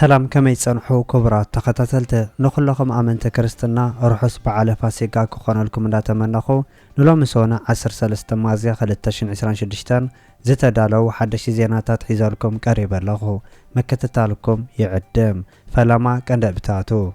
سلام كما يصنحوا كبرات تخاتلت نخلكم امنت كريستنا روحس بعلى فاسيغا كخون لكم نتمنخو نلوم سونا 13 مازيا 2026 زتدالو حدش زيناتات حيزالكم قريب لغو مكتتالكم يعدم فلما كندبتاتو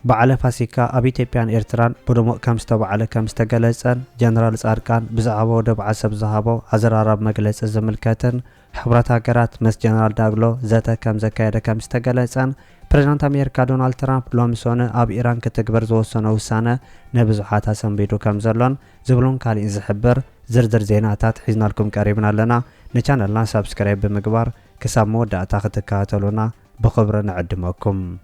بعلى فاسيكا ابي تيبيان ايرتران بدمو كمستبعله كمستغلصن جنرال صارقان بزعبو دب عسب زهابو ازرارب مغلص زملكتن حبرات هاجرات مس جنرال داغلو زتا كم زكايده كمستغلصن بريزيدنت امريكا دونالد ترامب لومسون اب ايران كتكبر زوسنه وسانه نبزحات سنبيدو كمزلون زبلون كالين زحبر زرزر زيناتات حيزنا لكم قريبنا لنا نچانلنا سبسكرايب بمغبار كساب موداتا ختكاتلونا بخبر نعدمكم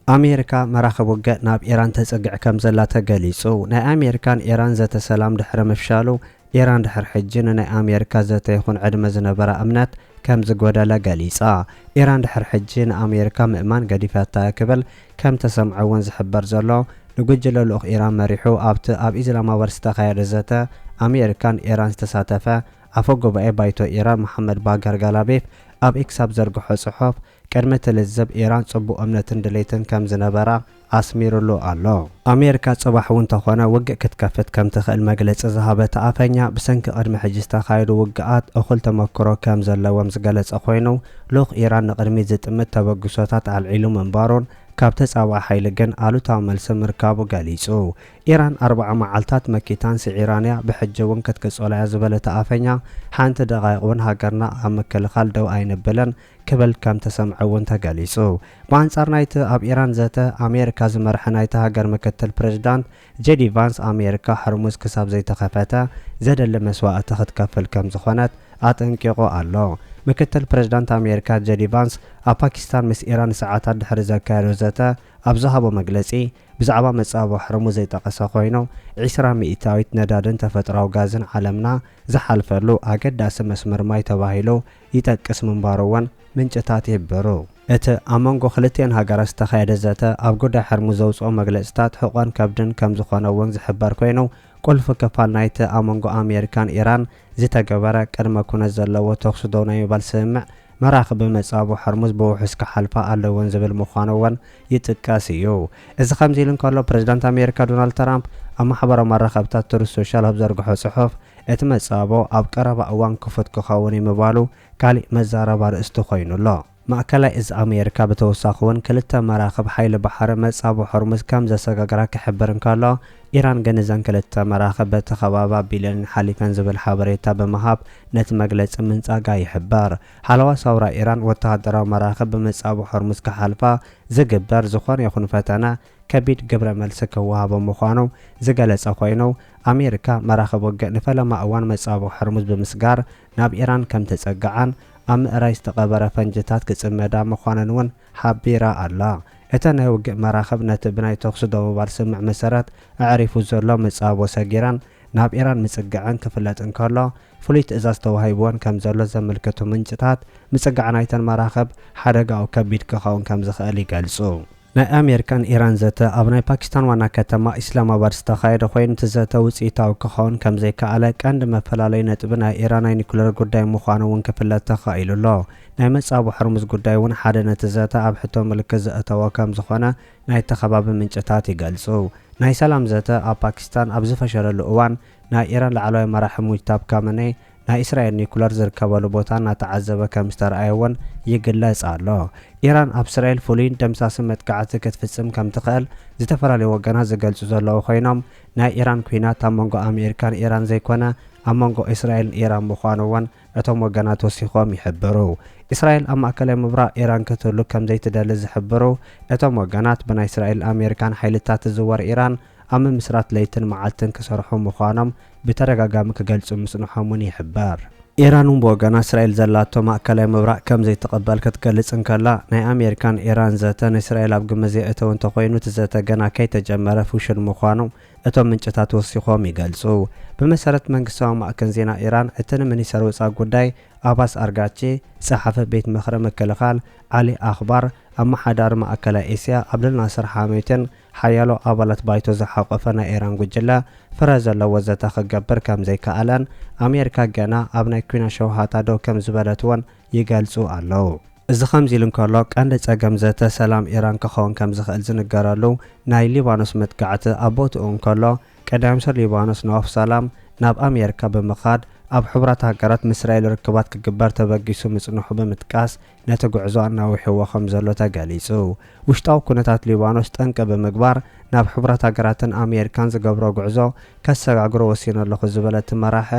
أمريكا مراخب وقع ناب إيران تسقع كم زلا تقليسو نا أمريكان إيران زت سلام دحر مفشالو إيران دحر حجين نا أمريكا زت يكون عدم زنبرا أمنات كم زقودا لقليسا إيران دحر حجين أمريكا مأمان قديفات تاكبل كم تسمعون زحبر زلو نقجل الأخ إيران مريحو أب إزلاما ورستا خير زتا أمريكان إيران تساتفا أفوقو بأي بايتو إيران محمد باقر غالابيف أب إكساب زرقحو صحوف كرمة تلزب إيران صبو أمنة دليتن كم زنبرا أسمير له الله أمريكا صباح وانتخوانا وقع كتكفت كم تخيل مجلس زهابة عفنيا بسنك قدم حجستا خايرو وقعات أخل تمكرو كم زلا ومزقلس أخوينو لوخ إيران نقرمي زت أمت تبقسوتات على العلوم منبارون كابتس أوا حيلقن آلو تعمل سمركابو قاليسو إيران 4 معالتات مكيتان سعيرانيا بحجوون كتكس أولا زبالة عفنيا حانت دقايقون هاقرنا أمكال خالدو أين بلن كبل كم تسمعون تقاليسو بانصار نايت أب إيران زاتا أمريكا زمرح نايت هاقر مكتل بريزيدنت جيدي فانس أمريكا حرموز كساب زي تخفاتا زاد المسواء تخد كفل كم زخونات أتنكيقو الله مكتل بريزيدنت أمريكا جيدي فانس باكستان مس إيران ساعات دحر زكارو زاتا أبزهابو مجلسي بزعبا مصابو حرمو زي تقسا خوينو 20 مئتاويت ندادن تفتراو غازن عالمنا زحالفلو أقداس مسمر ماي تباهيلو يتقس منباروان منچታት ይበሩ እቲ ኣመንጎ ክልቲአን ሃገራት ዝተኻየደ ዘተ ኣብ ጉዳይ ሕርሙ ዘውፅኦ መግለጽታት ሕቋን ከብድን ከም ዝኾነ እውን ዝሕበር ኮይኑ ቁልፍ ክፋል ናይቲ ኣመንጎ ኣሜሪካን ኢራን ዝተገበረ ቅድመ ኩነት ዘለዎ ተኽሲ ዶ ናይ ምባል ስምዕ መራኽቢ መጻቡ ሕርሙዝ ብውሕስ ክሓልፋ ኣለውን ዝብል ምዃኑ እውን ይጥቀስ እዩ እዚ ከምዚ ኢሉ እንከሎ ፕሬዝዳንት ኣሜሪካ ዶናልድ ትራምፕ ኣብ ማሕበራዊ መራኸብታት ትሩዝ ሶሻል ኣብ ዘርግሖ ጽሑፍ እቲ መጻቦ ኣብ ቀረባ እዋን ክፉት ክኸውን ይምባሉ ካልእ መዛረባ ርእስቲ ኮይኑሎ ማእከላይ እዚ ኣሜሪካ በተወሳኺውን ክልተ መራኽብ ሓይሊ ባሕሪ መጻቦ ሕርሙዝ ከም ዘሰጋግራ ክሕበር እንከሎ ኢራን ግን እዘን ክልተ መራኽብ በቲ ከባባ ቢልዮን ሓሊፈን ዝብል ሓበሬታ ብምሃብ ነቲ መግለፂ ምንጻጋ ይሕበር ሓለዋ ሳውራ ኢራን ወተሃደራዊ መራኽብ ብምጻቦ ሕርሙዝ ክሓልፋ ዝግበር ዝኾነ ይኹን ፈተነ ከቢድ ግብረ መልሲ ክወሃቦ ምዃኑ ዝገለጸ ኮይኑ ኣሜሪካ መራኽብ ወግዕ ንፈለማ እዋን መጻቦ ሕርሙዝ ብምስጋር ናብ ኢራን ከም ተጸግዓን ኣብ ምዕራይ ዝተቐበረ ፈንጅታት ክጽመዳ ምዃነን እውን ሓቢራ ኣላ እታ ናይ ውግእ መራኽብ ነቲ ብናይ ተኽሲ ዶ ምባል ስምዕ መሰረት ኣዕሪፉ ዘሎ መጻቦ ሰጊራን ናብ ኢራን ምጽግዕን ክፍለጥ እንከሎ ፍሉይ ትእዛዝ ተዋሂብዎን ከም ዘሎ ዘመልክቱ ምንጭታት ምጽጋዕ ናይተን መራኽብ ሓደጋኡ ከቢድ ክኸውን ከም ዝኽእል ይገልጹ ናይ ኣሜሪካን ኢራን ዘተ ኣብ ናይ ፓኪስታን ዋና ከተማ ኢስላማባድ ዝተኻየደ ኮይኑ ትዘተ ውፅኢታዊ ክኸውን ከም ዘይከኣለ ቀንዲ መፈላለዩ ነጥቢ ናይ ኢራን ናይ ኒኩለር ጉዳይ ምዃኑ እውን ክፍለጥ ተኻኢሉሎ ናይ መጻቦ ሕርሙዝ ጉዳይ እውን ሓደ ነቲ ዘተ ኣብ ሕቶ ምልክት ዘእተወ ከም ዝኾነ ናይ ተኸባቢ ምንጭታት ይገልጹ ናይ ሰላም ዘተ ኣብ ፓኪስታን ኣብ ዝፈሸለሉ እዋን ናይ ኢራን ላዕለዋይ መራሒ ሙጅታብ ካመኔ ናይ እስራኤል ኒኩለር ዝርከበሉ ቦታ እናተዓዘበ ከም ዝተረኣየውን ይግለጽ ኣሎ ኢራን ኣብ እስራኤል ፍሉይን ደምሳስን መጥቃዕቲ ክትፍጽም ከም ትኽእል ዝተፈላለዩ ወገናት ዝገልጹ ዘለዉ ኮይኖም ናይ ኢራን ኩናት ኣብ መንጎ ኣሜሪካን ኢራን ዘይኮነ ኣብ መንጎ እስራኤልን ኢራን ምዃኑ እውን እቶም ወገናት ወሲኾም ይሕብሩ እስራኤል ኣብ ማእከላይ ምብራቕ ኢራን ክትህሉ ከም ዘይትደሊ ዝሕብሩ እቶም ወገናት ብናይ እስራኤል ኣሜሪካን ሓይልታት ዝዝወር ኢራን ኣብ ምምስራት ለይትን መዓልትን ክሰርሑ ምዃኖም ብተደጋጋሚ ክገልጹ ምጽንሖምን ይሕበር ኢራን በወገና እስራኤል ዘላቶ ማእከላይ ምብራቕ ከም ዘይተቐበል ክትገልጽ እንከላ ናይ ኣሜሪካን ኢራን ዘተ ንእስራኤል ኣብ ግመ ዘእተው እንተኾይኑ እቲ ዘተ ገና ከይተጀመረ ፍሽን ምዃኑ እቶም ምንጭታት ወሲኾም ይገልጹ بمسارة منقصة مأكن زينا إيران اتن مني سروس أقوداي أباس أرغاتشي صحافة بيت مخرم كالخال علي أخبار أما حدار مأكل إيسيا عبد الناصر حاميتن حيالو أبالت بايتو زحاقفنا إيران قجلا فرازا لوزتا خقبر كم زي كالان أمريكا جانا أبنى كوينا شوهاتا دو كم زبادتوان يقالسو ألو እዚ ከምዚ ኢሉ እንከሎ ቀንዲ ጸገም ዘተ ሰላም ኢራን ክኸውን ከም ዝኽእል ዝንገረሉ ናይ ሊባኖስ መጥቃዕቲ ኣቦትኡ እንከሎ ቀዳማይ ሚኒስትር ሊባኖስ ነዋፍ ሰላም ናብ ኣሜሪካ ብምኻድ ኣብ ሕቡራት ሃገራት ምስ እስራኤል ርክባት ክግበር ተበጊሱ ምጽንሑ ብምጥቃስ ነቲ ጉዕዞ እናዊሕዎ ከም ዘሎ ተገሊጹ። ውሽጣዊ ኩነታት ሊባኖስ ጠንቂ ብምግባር ናብ ሕቡራት ሃገራትን ኣሜሪካን ዝገብሮ ጉዕዞ ከሰጋግሮ ወሲኑ ኣለኹ ዝበለት መራሒ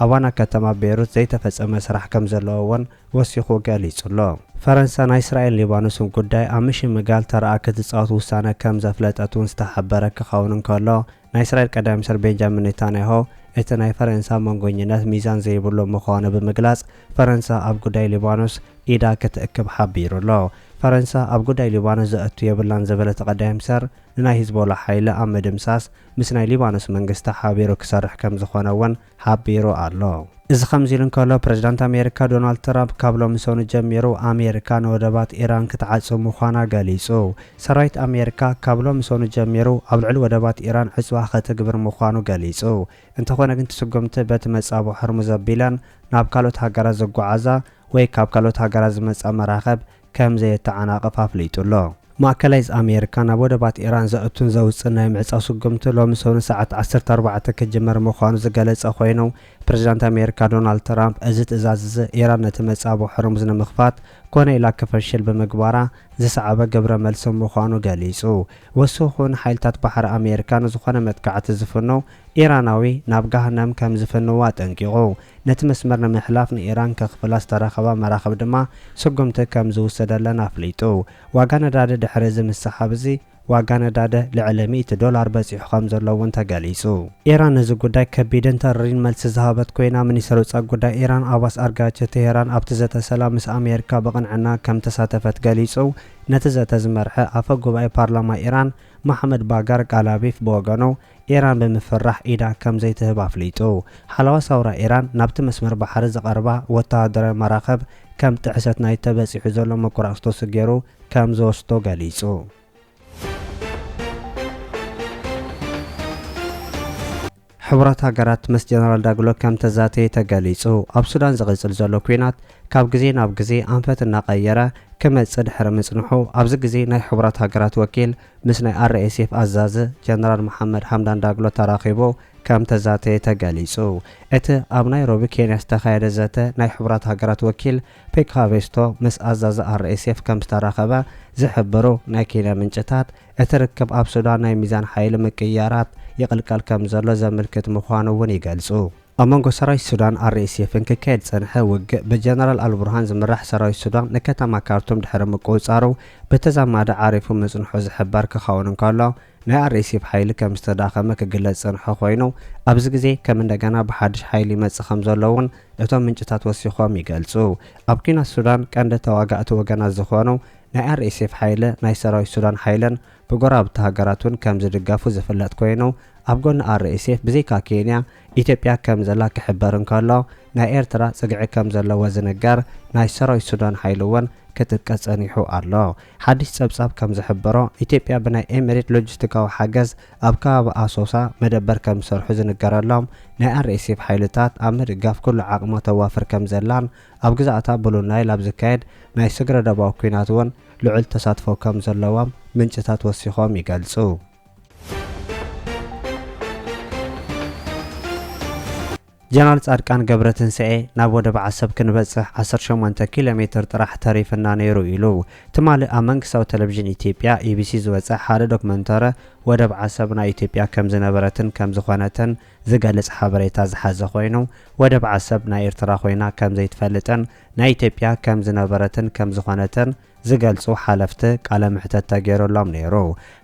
ኣብ ዋና ከተማ ቤይሩት ዘይተፈጸመ ስራሕ ከም ዘለዎ እውን ወሲኹ ገሊጹሎ። ፈረንሳ ናይ እስራኤል ሊባኖስን ጉዳይ ኣብ ምሽምጋል ተረኣኪ ዝጻወት ውሳነ ከም ዘፍለጠት እውን ዝተሓበረ ክኸውን እንከሎ ናይ እስራኤል ቀዳማይ ሚኒስትር ቤንጃሚን ኔታንያሁ እቲ ናይ ፈረንሳ መንጎኝነት ሚዛን ዘይብሉ ምዃኑ ብምግላጽ ፈረንሳ ኣብ ጉዳይ ሊባኖስ ኢዳ ክትእክብ ሓቢሩሎ። ፈረንሳ ኣብ ጉዳይ ሊባኖስ ዘእቱ የብላን ዝበለት ቀዳማይ ሚኒስትር ንናይ ሂዝቦላ ሓይሊ ኣብ ምድምሳስ ምስ ናይ ሊባኖስ መንግስቲ ሓቢሩ ክሰርሕ ከም ዝኾነ እውን ሓቢሩ ኣሎ። እዚ ከምዚ ኢሉ እንከሎ ፕረዚዳንት ኣሜሪካ ዶናልድ ትራምፕ ካብ ሎሚ ሰኑ ጀሚሩ ኣሜሪካ ንወደባት ኢራን ክትዓጽም ምዃና ገሊጹ። ሰራዊት ኣሜሪካ ካብ ሎሚ ሰኑ ጀሚሩ ኣብ ልዕሊ ወደባት ኢራን ዕፅዋ ክትግብር ምዃኑ ገሊጹ። እንተኾነ ግን ትስጉምቲ በቲ መጻብኦ ሕርሙዝ ኣቢለን ናብ ካልኦት ሃገራት ዘጓዓዛ ወይ ካብ ካልኦት ሃገራት ዝመጻ መራኸብ ከም ዘየተዓናቅፍ ኣፍሊጡሎ። ማእከላይ ኣሜሪካ ናብ ወደባት ኢራን ዘእቱን ዘውፅን ናይ ምዕጻው ስጉምቲ ሎሚ ሰኑ ሰዓት 14 ክጅመር ምዃኑ ዝገለጸ ኮይኑ ፕረዚዳንት ኣሜሪካ ዶናልድ ትራምፕ እዚ ትእዛዝ እዚ ኢራን ነቲ መጻብኦ ሕርሙዝ ንምኽፋት ኮነ ኢላ ክፈሽል ብምግባራ ዝሰዓበ ግብረ መልሲ ምዃኑ ገሊጹ። ወሰኹን ሓይልታት ባሕሪ ኣሜሪካ ንዝኾነ መጥቃዕቲ ዝፍኑ ኢራናዊ ናብ ጋህነም ከም ዝፍንዋ ጠንቂቑ። ነቲ መስመር ንምሕላፍ ንኢራን ከኽፍላ ዝተረኸባ መራኸብ ድማ ስጉምቲ ከም ዝውሰደለን ኣፍሊጡ። ዋጋ ነዳዲ ድሕሪ እዚ ምስሓብ እዚ ዋጋ ነዳዲ ልዕሊ $100 በፂሑ ከም ዘሎ እውን ተገሊጹ። ኢራን ነዚ ጉዳይ ከቢድን ተሪርን መልሲ ዝሃበት ኮይና ሚኒስትር ወጻኢ ጉዳይ ኢራን ኣባስ ኣርጋቺ ቴሄራን ኣብቲ ዘተ ሰላም ምስ ኣሜሪካ ብቕንዕና ከም ተሳተፈት ገሊጹ። ነቲ ዘተ ዝመርሐ ኣፈ ጉባኤ ፓርላማ ኢራን መሐመድ ባጋር ቃላቢፍ ብወገኑ ኢራን ብምፍራሕ ኢዳ ከም ዘይትህብ ኣፍሊጡ። ሓለዋ ሳውራ ኢራን ናብቲ መስመር ባሕሪ ዝቐርባ ወተሃደራዊ መራኸብ ከም ጥሕሰት ናይ ተበፂሑ ዘሎ መቆራቕስቶ ስገይሩ ከም ዝወስቶ ገሊጹ። ሕቡራት ሃገራት ምስ ጀነራል ዳግሎ ከም ተዛተየ ተገሊጹ። ኣብ ሱዳን ዝቕጽል ዘሎ ኩናት ካብ ግዜ ናብ ግዜ ኣንፈት እናቐየረ ክመጽእ ድሕሪ ምጽንሑ ኣብዚ ግዜ ናይ ሕቡራት ሃገራት ወኪል ምስ ናይ RSF ኣዛዚ ጀነራል መሐመድ ሓምዳን ዳግሎ ተራኺቡ ከም ተዛተየ ተገሊጹ። እቲ ኣብ ናይሮቢ ኬንያ ዝተኻየደ ዘተ ናይ ሕቡራት ሃገራት ወኪል ፔክ ሃቬስቶ ምስ ኣዛዚ RSF ከም ዝተራኸበ ዝሕብሩ ናይ ኬንያ ምንጭታት እቲ ርክብ ኣብ ሱዳን ናይ ሚዛን ሓይሊ ምቅያራት ይቕልቀል ከም ዘሎ ዘመልክት ምዃኑ እውን ይገልጹ። ኣብ መንጎ ሰራዊት ሱዳን RSFን ክካየድ ጸንሐ ውግእ ብጀነራል አልቡርሃን ዝምራሕ ሰራዊት ሱዳን ንከተማ ካርቱም ድሕሪ ምቁፅጻሩ በተዛማደ ዓሪፉ ምጽንሑ ዝሕበር ክኸውን እንከሎ ናይ RSF ሓይሊ ከም ዝተዳኸመ ክግለጽ ጸንሐ ኮይኑ ኣብዚ ግዜ ከም እንደገና ብሓድሽ ሓይሊ ይመጽእ ከም ዘሎ እውን እቶም ምንጭታት ወሲኾም ይገልጹ። ኣብ ኩናት ሱዳን ቀንዲ ተዋጋእቲ ወገናት ዝኾኑ ናይ RSF ሓይሊ ናይ ሰራዊት ሱዳን ሓይልን ብጎራብቲ ሃገራትን ከም ዝድጋፉ ዝፍለጥ ኮይኑ ኣብ ጎኒ RSF ብዘይካ ኬንያ ኢትዮጵያ ከም ዘላ ክሕበር እንከሎ ናይ ኤርትራ ጽግዒ ከም ዘለዎ ዝነገር ናይ ሰራዊት ሱዳን ሓይሊ እውን ክትጥቀስ ጸኒሑ ኣሎ። ሓድሽ ጸብጻብ ከም ዝሕብሮ ኢትዮጵያ ብናይ ኤሚሬት ሎጂስቲካዊ ሓገዝ ኣብ ከባቢ ኣሶሳ መደበር ከም ዝሰርሑ ዝንገረሎም ናይ RSF ሓይልታት ኣብ ምድጋፍ ኩሉ ዓቕሞ ተዋፍር ከም ዘላን ኣብ ግዛእታ ብሉ ናይል ኣብ ዝካየድ ናይ ስግረ ደባዊ ኩናት እውን ልዑል ተሳትፎ ከም ዘለዎም ምንጭታት ወሲኾም ይገልጹ። ጀነራል ጻድቃን ገብረትንሳኤ ናብ ወደብ ዓሰብ ክንበጽሕ 18 ኪሎ ሜትር ጥራሕ ተሪፍና ነይሩ ኢሉ ትማሊ ኣብ መንግስታዊ ቴሌቪዥን ኢትዮጵያ EBC ዝወጽእ ሓደ ዶክመንተሪ ወደብ ዓሰብ ናይ ኢትዮጵያ ከም ዝነበረትን ከም ዝኾነትን ዝገልጽ ሓበሬታ ዝሓዘ ኮይኑ ወደብ ዓሰብ ናይ ኤርትራ ኮይና ከም ዘይትፈልጥን ናይ ኢትዮጵያ ከም ዝነበረትን ከም ዝኾነትን ዝገልጹ ሓለፍቲ ቃለ ምሕተት ተገይሮሎም ነይሩ።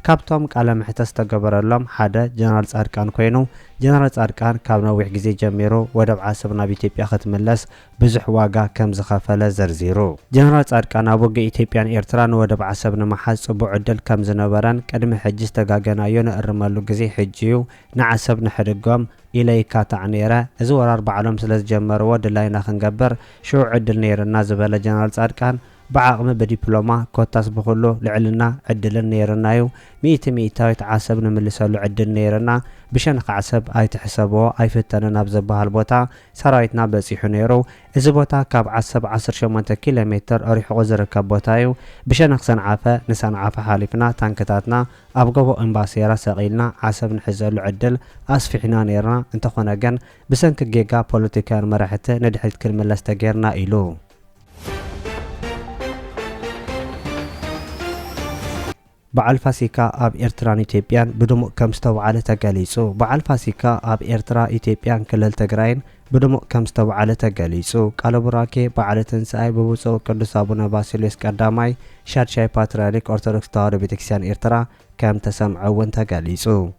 ካብቶም ቃለ ምሕተት ዝተገበረሎም ሓደ ጀነራል ጻድቃን ኮይኑ ጀነራል ጻድቃን ካብ ነዊሕ ግዜ ጀሚሩ ወደብ ዓሰብ ናብ ኢትዮጵያ ክትምለስ ብዙሕ ዋጋ ከም ዝኸፈለ ዘርዚሩ። ጀነራል ጻድቃን ኣብ ውግእ ኢትዮጵያን ኤርትራን ወደብ ዓሰብ ንምሓዝ ጽቡቕ ዕድል ከም ዝነበረን ቅድሚ ሕጂ ዝተጋገናዮ ንእርመሉ ግዜ ሕጂዩ ንዓሰብ ንሕድጎም ኢለይካታዕ ነይረ እዚ ወራር ባዕሎም ስለ ዝጀመርዎ ድላይና ክንገብር ሽዑ ዕድል ነይርና ዝበለ ጀነራል ጻድቃን بعقم بدبلوما كوتاس بخلو لعلنا عدلن نيرنايو ميتاويت عصب نملسلو عدل نيرنا بشنخ عصب اي تحسبو اي فتننا بزبها البوتا سرايتنا بصيحو نيرو اذا بوتا كاب عصب 18 كيلومتر اريحو زركب بوتايو بشنخ سنعافه نسنعافه حالفنا تانكتاتنا ابغبو امباسيرا سقيلنا عصب نحزلو عدل اسفحنا نيرنا انت خناغن بسنك جيجا بوليتيكان مرحته ندحت كلمه لاستغيرنا إلو بعل فاسيكا اب إرتران إثيوبيان بدمو كم استوعاله تغليصو بعل فاسيكا اب إرترا إثيوبيان كلل تግራይን بدمو كم استوعاله تغليصو قال براكي بعل تنساي ببوصو قدس ابونا باسيليوس قداماي شارشاي باتريارك أرثوذكس تواهدو ቤተክርስቲያን ኤርትራ كم تسمعون تغليصو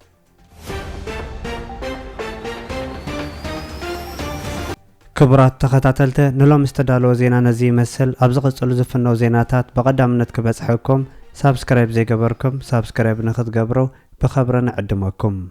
كبرات تخطاتلته نلوم استدالو زينا نزي مسل ابز قصلو زفنو زيناتات بقدامنت كبصحكم سابسكرايب زي قبركم سابسكرايب نخد قبرو بخبرنا عدمكم